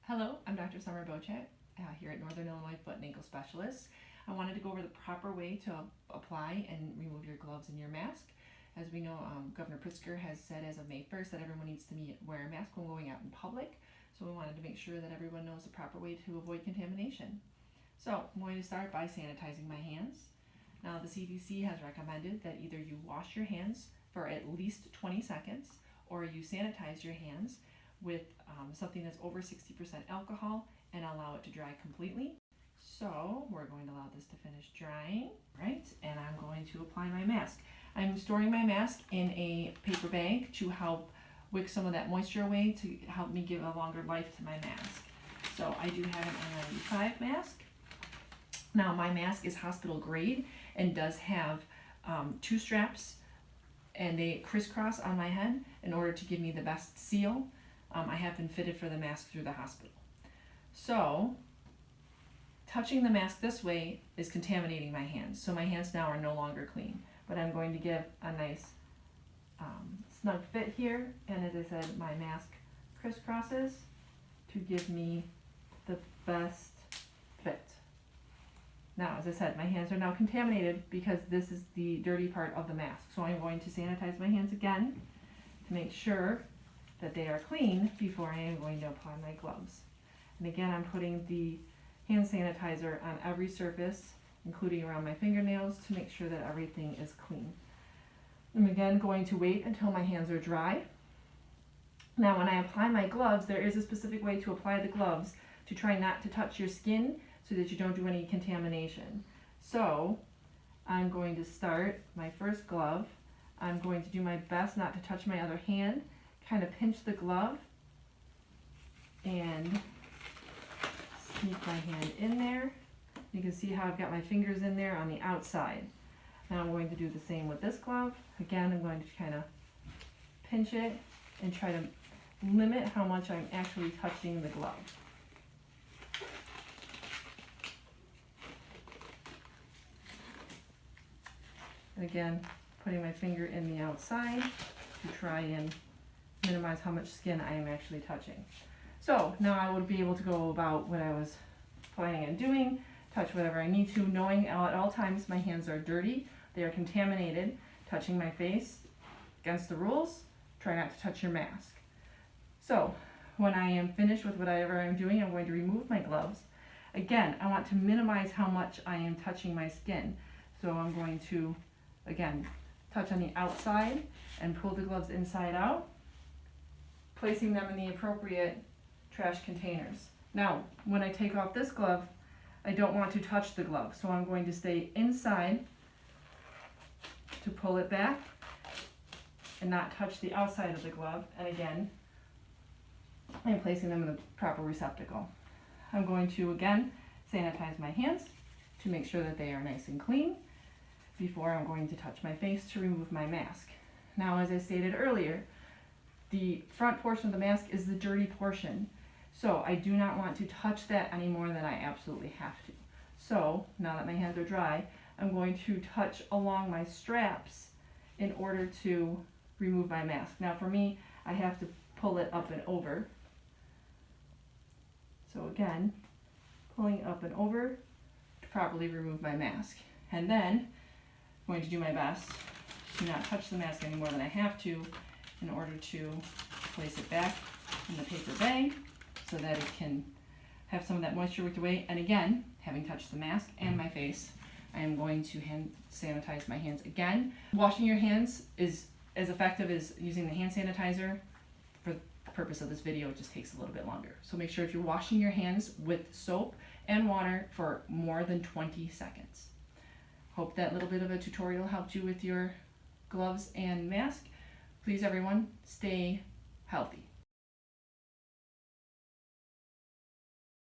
Hello, I'm Dr. Summer Bochat here at Northern Illinois Foot and Ankle Specialists. I wanted to go over the proper way to apply and remove your gloves and your mask. As we know, Governor Pritzker has said as of May 1st that everyone needs to wear a mask when going out in public. So we wanted to make sure that everyone knows the proper way to avoid contamination. So I'm going to start by sanitizing my hands. Now the CDC has recommended that either you wash your hands for at least 20 seconds or you sanitize your hands with something that's over 60% alcohol and allow it to dry completely. So we're going to allow this to finish drying, right? And I'm going to apply my mask. I'm storing my mask in a paper bag to help wick some of that moisture away to help me give a longer life to my mask. So I do have an N95 mask. Now my mask is hospital grade and does have 2 straps and they crisscross on my head in order to give me the best seal. I have been fitted for the mask through the hospital. So touching the mask this way is contaminating my hands. So my hands now are no longer clean, but I'm going to give a nice snug fit here. And as I said, my mask crisscrosses to give me the best fit. Now, as I said, my hands are now contaminated because this is the dirty part of the mask. So I'm going to sanitize my hands again to make sure that they are clean before I am going to apply my gloves. And again, I'm putting the hand sanitizer on every surface, including around my fingernails, to make sure that everything is clean. I'm again going to wait until my hands are dry. Now, when I apply my gloves, there is a specific way to apply the gloves to try not to touch your skin so that you don't do any contamination. So I'm going to start my first glove. I'm going to do my best not to touch my other hand, kind of pinch the glove and sneak my hand in there. You can see how I've got my fingers in there on the outside. Now I'm going to do the same with this glove. Again, I'm going to kind of pinch it and try to limit how much I'm actually touching the glove. And again, putting my finger in the outside to try and minimize how much skin I am actually touching. So now I would be able to go about what I was planning on doing, touch whatever I need to, knowing at all times my hands are dirty, they are contaminated, touching my face against the rules, try not to touch your mask. So when I am finished with whatever I'm doing, I'm going to remove my gloves. Again, I want to minimize how much I am touching my skin. So I'm going to, again, touch on the outside and pull the gloves inside out, placing them in the appropriate trash containers. Now, when I take off this glove, I don't want to touch the glove, so I'm going to stay inside to pull it back and not touch the outside of the glove. And again, I'm placing them in the proper receptacle. I'm going to, again, sanitize my hands to make sure that they are nice and clean before I'm going to touch my face to remove my mask. Now, as I stated earlier, the front portion of the mask is the dirty portion. So I do not want to touch that any more than I absolutely have to. So now that my hands are dry, I'm going to touch along my straps in order to remove my mask. Now for me, I have to pull it up and over. So again, pulling up and over to properly remove my mask. And then I'm going to do my best to not touch the mask any more than I have to in order to place it back in the paper bag so that it can have some of that moisture worked away. And again, having touched the mask and my face, I am going to hand sanitize my hands again. Washing your hands is as effective as using the hand sanitizer. For the purpose of this video, it just takes a little bit longer. So make sure if you're washing your hands with soap and water for more than 20 seconds. Hope that little bit of a tutorial helped you with your gloves and mask. Please, everyone, stay healthy.